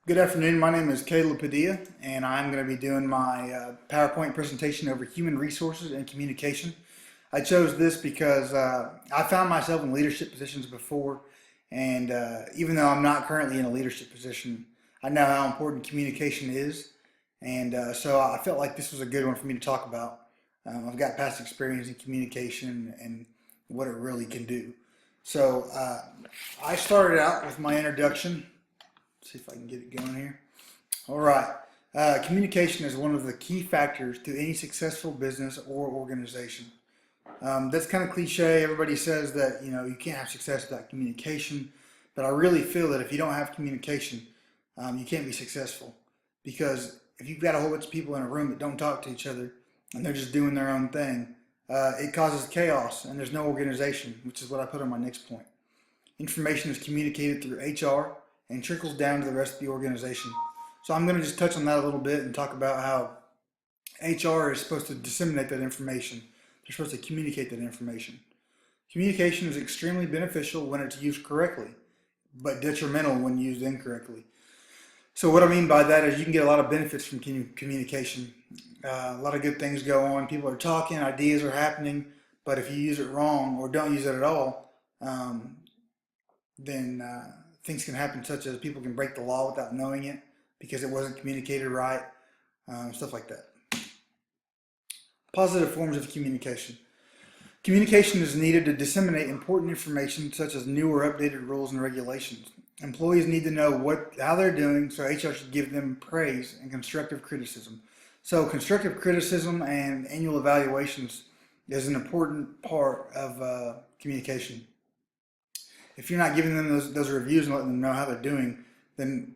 Good afternoon. My name is Caleb Padilla, and I'm going to be doing my PowerPoint presentation over human resources and communication. I chose this because I found myself in leadership positions before, and even though I'm not currently in a leadership position, I know how important communication is, and so I felt like this was a good one for me to talk about. I've got past experience in communication and what it really can do. So I started out with my introduction. See if I can get it going here. All right. Communication is one of the key factors to any successful business or organization. That's kind of cliche. Everybody says that you can't have success without communication, but I really feel that if you don't have communication, you can't be successful. Because if you've got a whole bunch of people in a room that don't talk to each other and they're just doing their own thing, it causes chaos and there's no organization, which is what I put on my next point. Information is communicated through HR and trickles down to the rest of the organization. So I'm going to just touch on that a little bit and talk about how HR is supposed to disseminate that information. They're supposed to communicate that information. Communication is extremely beneficial when it's used correctly, but detrimental when used incorrectly. So what I mean by that is you can get a lot of benefits from communication. A lot of good things go on. People are talking, ideas are happening, but if you use it wrong or don't use it at all, then things can happen, such as people can break the law without knowing it because it wasn't communicated right, stuff like that. Positive forms of communication. Communication is needed to disseminate important information such as new or updated rules and regulations. Employees need to know how they're doing, so HR should give them praise and constructive criticism. So constructive criticism and annual evaluations is an important part of communication. If you're not giving them those reviews and letting them know how they're doing, then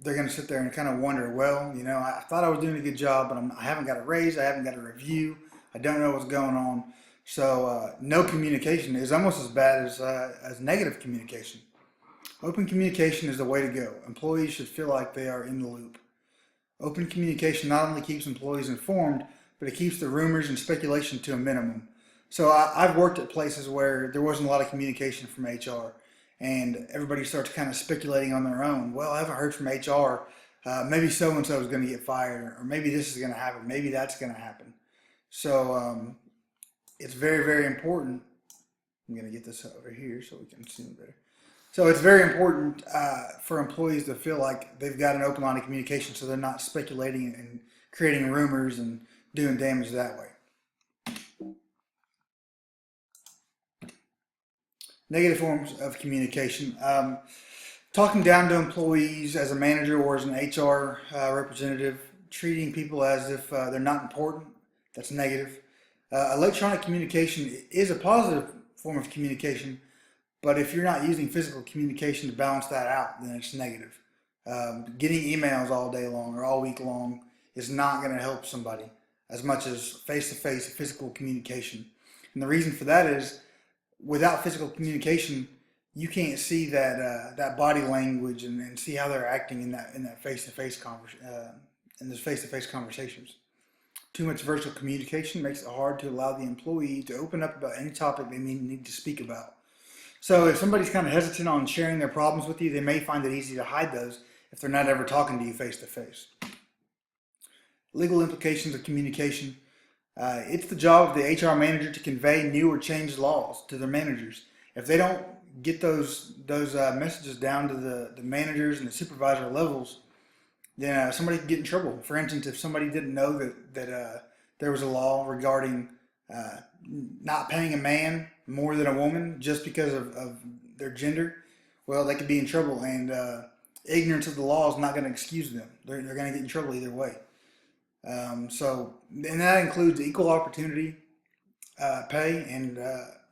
they're going to sit there and kind of wonder, well, I thought I was doing a good job, but I haven't got a raise, I haven't got a review, I don't know what's going on. So no communication is almost as bad as negative communication. Open communication is the way to go. Employees should feel like they are in the loop. Open communication not only keeps employees informed, but it keeps the rumors and speculation to a minimum. So I've worked at places where there wasn't a lot of communication from HR, and everybody starts kind of speculating on their own. Well, I haven't heard from HR. Maybe so and so is going to get fired, or maybe this is going to happen. Maybe that's going to happen. So it's very, very important. I'm going to get this over here so we can see it better. So it's very important for employees to feel like they've got an open line of communication, so they're not speculating and creating rumors and doing damage that way. Negative forms of communication. Talking down to employees as a manager or as an HR representative, treating people as if they're not important, that's negative. Electronic communication is a positive form of communication, but if you're not using physical communication to balance that out, then it's negative. Getting emails all day long or all week long is not going to help somebody as much as face-to-face physical communication. And the reason for that is without physical communication, you can't see that body language and see how they're acting in that face-to-face in those face-to-face conversations. Too much virtual communication makes it hard to allow the employee to open up about any topic they need to speak about. So if somebody's kind of hesitant on sharing their problems with you, they may find it easy to hide those if they're not ever talking to you face to face. Legal implications of communication. It's the job of the HR manager to convey new or changed laws to their managers. If they don't get those messages down to the managers and the supervisor levels, then somebody can get in trouble. For instance, if somebody didn't know that there was a law regarding not paying a man more than a woman just because of their gender, well, they could be in trouble. And ignorance of the law is not going to excuse them. They're going to get in trouble either way. And that includes equal opportunity, pay, and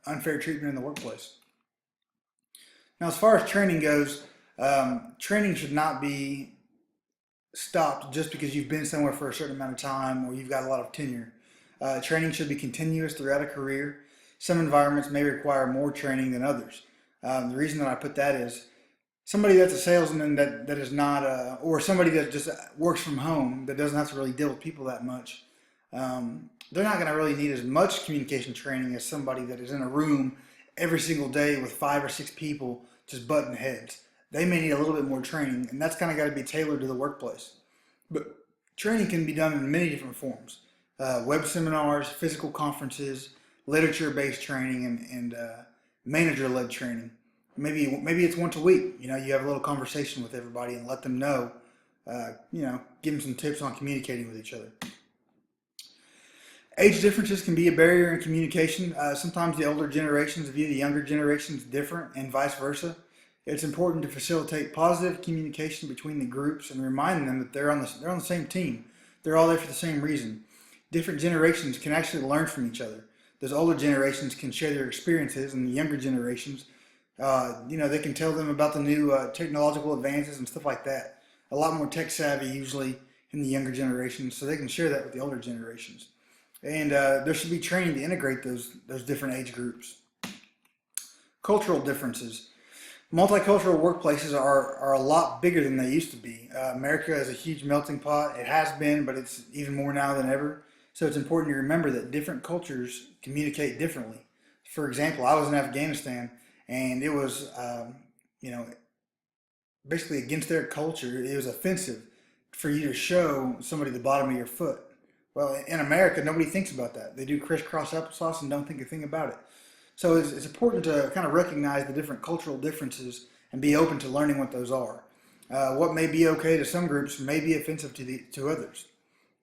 unfair treatment in the workplace. Now, as far as training goes, training should not be stopped just because you've been somewhere for a certain amount of time or you've got a lot of tenure. Training should be continuous throughout a career. Some environments may require more training than others. The reason that I put that is somebody that's a salesman that is not, or somebody that just works from home that doesn't have to really deal with people that much, they're not going to really need as much communication training as somebody that is in a room every single day with 5 or 6 people just butting heads. they may need a little bit more training, and that's kind of got to be tailored to the workplace. But training can be done in many different forms: web seminars, physical conferences, literature-based training, and manager-led training. Maybe it's once a week. You have a little conversation with everybody and let them know. Give them some tips on communicating with each other. Age differences can be a barrier in communication. Sometimes the older generations view the younger generations different, and vice versa. It's important to facilitate positive communication between the groups and remind them that they're on the same team. They're all there for the same reason. Different generations can actually learn from each other. Those older generations can share their experiences, and the younger generations, they can tell them about the new technological advances and stuff like that. A lot more tech savvy usually in the younger generations, so they can share that with the older generations. And there should be training to integrate those different age groups. Cultural differences. Multicultural workplaces are a lot bigger than they used to be. America is a huge melting pot. It has been, but it's even more now than ever. So it's important to remember that different cultures communicate differently. For example, I was in Afghanistan, and it was, basically against their culture. It was offensive for you to show somebody the bottom of your foot. Well, in America, nobody thinks about that. They do crisscross applesauce and don't think a thing about it. So it's important to kind of recognize the different cultural differences and be open to learning what those are. What may be okay to some groups may be offensive to others.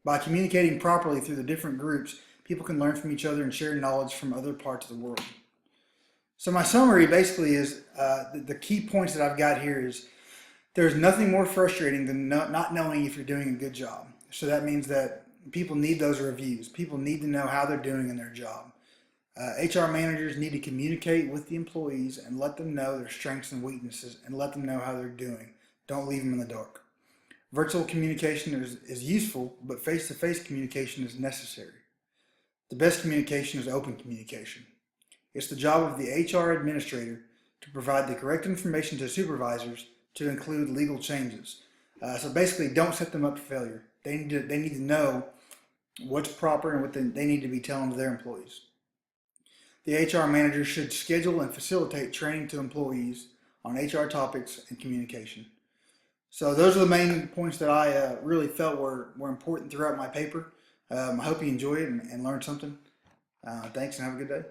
By communicating properly through the different groups, people can learn from each other and share knowledge from other parts of the world. So my summary basically is the key points that I've got here is there's nothing more frustrating than not knowing if you're doing a good job. So that means that people need those reviews. People need to know how they're doing in their job. HR managers need to communicate with the employees and let them know their strengths and weaknesses and let them know how they're doing. Don't leave them in the dark. Virtual communication is useful, but face-to-face communication is necessary. The best communication is open communication. It's the job of the HR administrator to provide the correct information to supervisors to include legal changes. So basically, don't set them up for failure. They need to know what's proper and what they need to be telling to their employees. The HR manager should schedule and facilitate training to employees on HR topics and communication. So those are the main points that I really felt were important throughout my paper. I hope you enjoy it and learned something. Thanks and have a good day.